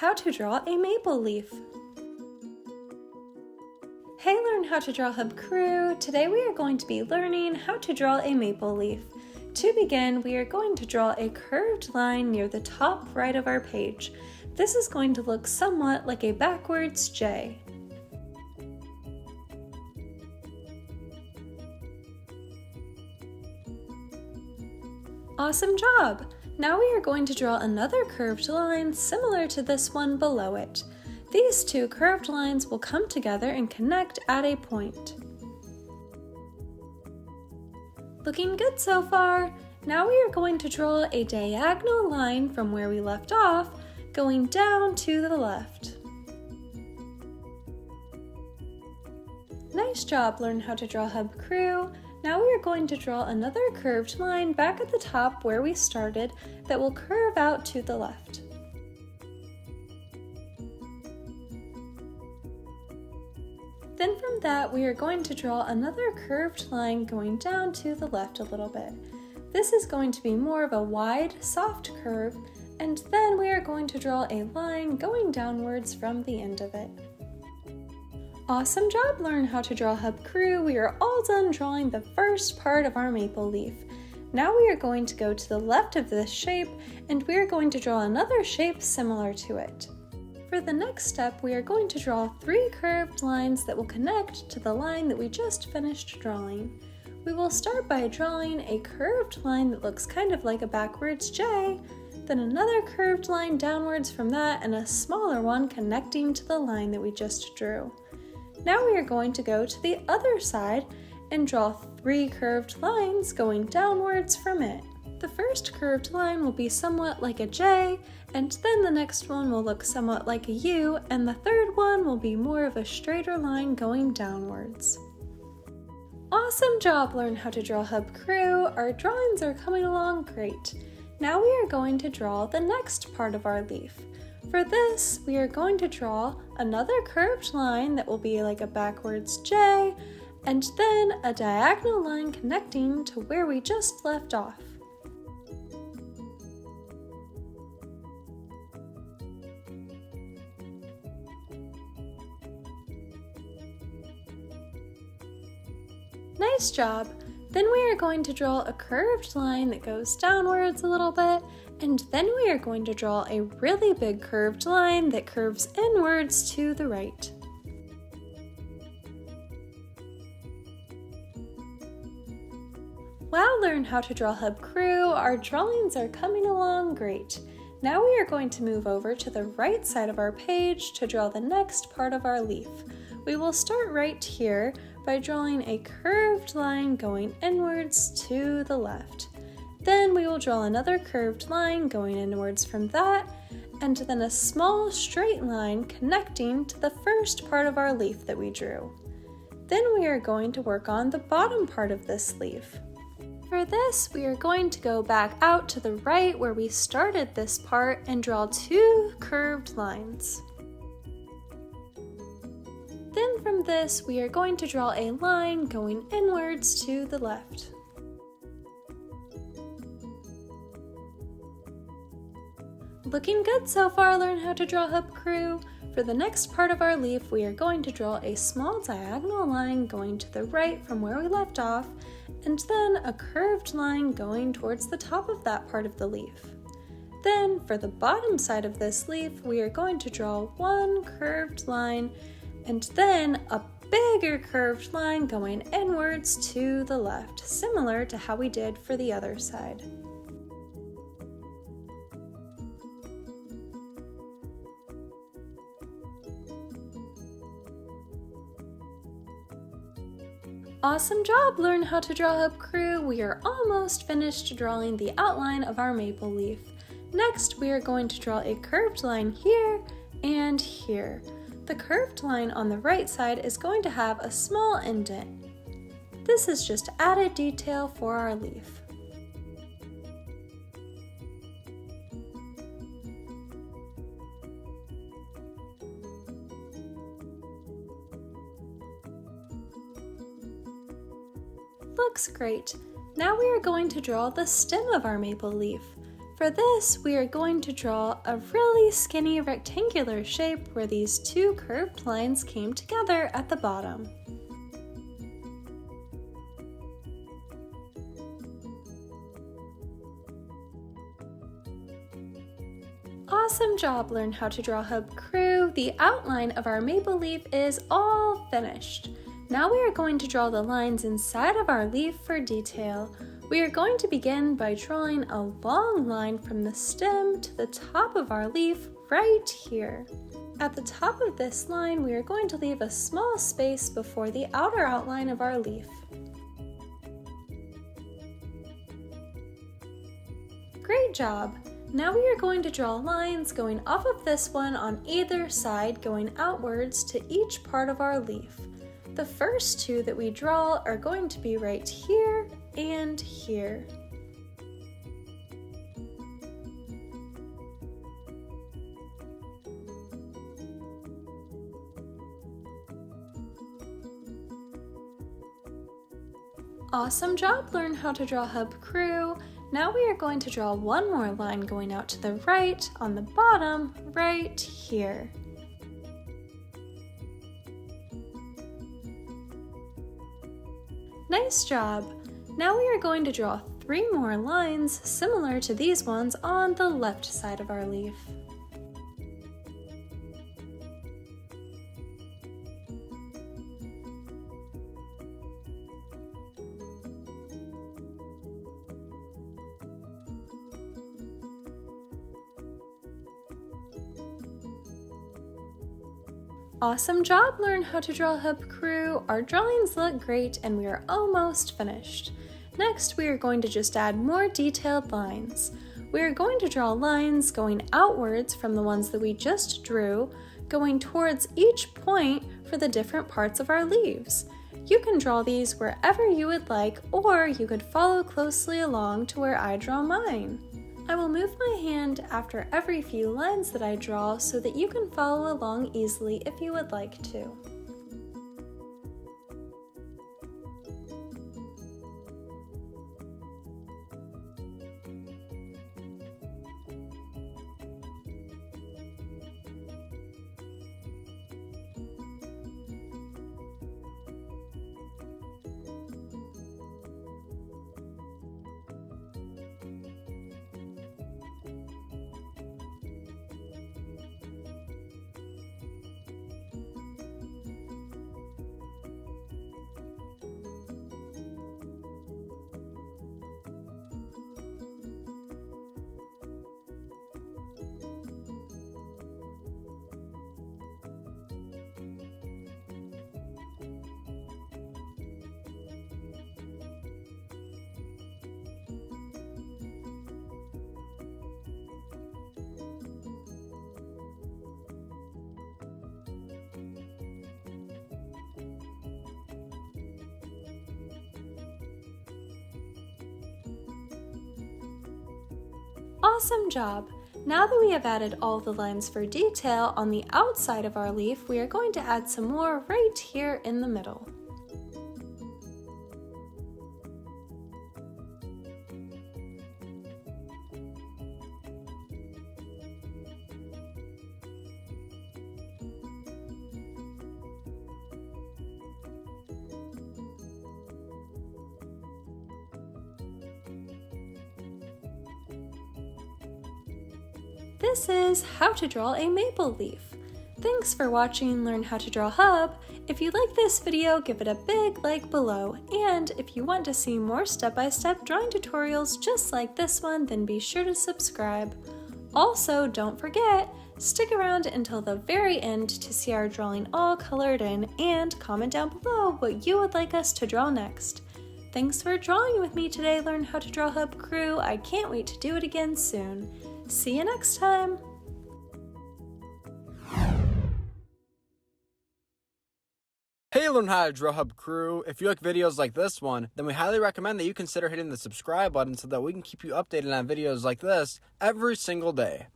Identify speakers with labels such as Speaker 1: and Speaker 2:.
Speaker 1: How to draw a maple leaf. Hey, Learn How to Draw Hub crew! Today we are going to be learning how to draw a maple leaf. To begin, we are going to draw a curved line near the top right of our page. This is going to look somewhat like a backwards J. Awesome job! Now we are going to draw another curved line similar to this one below it. These two curved lines will come together and connect at a point. Looking good so far! Now we are going to draw a diagonal line from where we left off, going down to the left. Nice job, Learn How to Draw Hub crew! Now we are going to draw another curved line back at the top where we started that will curve out to the left. Then from that, we are going to draw another curved line going down to the left a little bit. This is going to be more of a wide, soft curve, and then we are going to draw a line going downwards from the end of it. Awesome job, Learn How to Draw Hub crew! We are all done drawing the first part of our maple leaf. Now we are going to go to the left of this shape, and we are going to draw another shape similar to it. For the next step, we are going to draw 3 curved lines that will connect to the line that we just finished drawing. We will start by drawing a curved line that looks kind of like a backwards J, then another curved line downwards from that, and a smaller one connecting to the line that we just drew. Now we are going to go to the other side and draw 3 curved lines going downwards from it. The first curved line will be somewhat like a J, and then the next one will look somewhat like a U, and the third one will be more of a straighter line going downwards. Awesome job, Learn How to Draw Hub crew! Our drawings are coming along great. Now we are going to draw the next part of our leaf. For this, we are going to draw another curved line that will be like a backwards J, and then a diagonal line connecting to where we just left off. Nice job! Then we are going to draw a curved line that goes downwards a little bit, and then we are going to draw a really big curved line that curves inwards to the right. Wow, Learn How to Draw Hub crew! Our drawings are coming along great. Now we are going to move over to the right side of our page to draw the next part of our leaf. We will start right here by drawing a curved line going inwards to the left. Then we will draw another curved line going inwards from that, and then a small straight line connecting to the first part of our leaf that we drew. Then we are going to work on the bottom part of this leaf. For this, we are going to go back out to the right where we started this part and draw 2 curved lines. Then from this, we are going to draw a line going inwards to the left. Looking good so far, Learn How to Draw Hub crew! For the next part of our leaf, we are going to draw a small diagonal line going to the right from where we left off, and then a curved line going towards the top of that part of the leaf. Then, for the bottom side of this leaf, we are going to draw 1 curved line, and then a bigger curved line going inwards to the left, similar to how we did for the other side. Awesome job, Learn How to Draw Hub crew! We are almost finished drawing the outline of our maple leaf. Next, we are going to draw a curved line here and here. The curved line on the right side is going to have a small indent. This is just added detail for our leaf. Looks great. Now we are going to draw the stem of our maple leaf. For this, we are going to draw a really skinny rectangular shape where these two curved lines came together at the bottom. Awesome job, Learn How to Draw Hub crew. The outline of our maple leaf is all finished. Now we are going to draw the lines inside of our leaf for detail. We are going to begin by drawing a long line from the stem to the top of our leaf right here. At the top of this line, we are going to leave a small space before the outer outline of our leaf. Great job! Now we are going to draw lines going off of this one on either side, going outwards to each part of our leaf. The first two that we draw are going to be right here and here. Awesome job, Learn How to Draw Hub crew! Now we are going to draw one more line going out to the right on the bottom right here. Nice job! Now we are going to draw 3 more lines similar to these ones on the left side of our leaf. Awesome job, Learn How to Draw Hub crew! Our drawings look great and we are almost finished. Next, we are going to just add more detailed lines. We are going to draw lines going outwards from the ones that we just drew, going towards each point for the different parts of our leaves. You can draw these wherever you would like, or you could follow closely along to where I draw mine. I will move my hand after every few lines that I draw so that you can follow along easily if you would like to. Awesome job! Now that we have added all the lines for detail on the outside of our leaf, we are going to add some more right here in the middle. This is how to draw a maple leaf. Thanks for watching Learn How to Draw Hub. If you like this video, give it a big like below, and if you want to see more step-by-step drawing tutorials just like this one, then be sure to subscribe. Also, don't forget, stick around until the very end to see our drawing all colored in, and comment down below what you would like us to draw next. Thanks for drawing with me today, Learn How to Draw Hub crew. I can't wait to do it again soon. See you next time!
Speaker 2: Hey Learn How to Draw Hub crew! If you like videos like this one, then we highly recommend that you consider hitting the subscribe button so that we can keep you updated on videos like this every single day.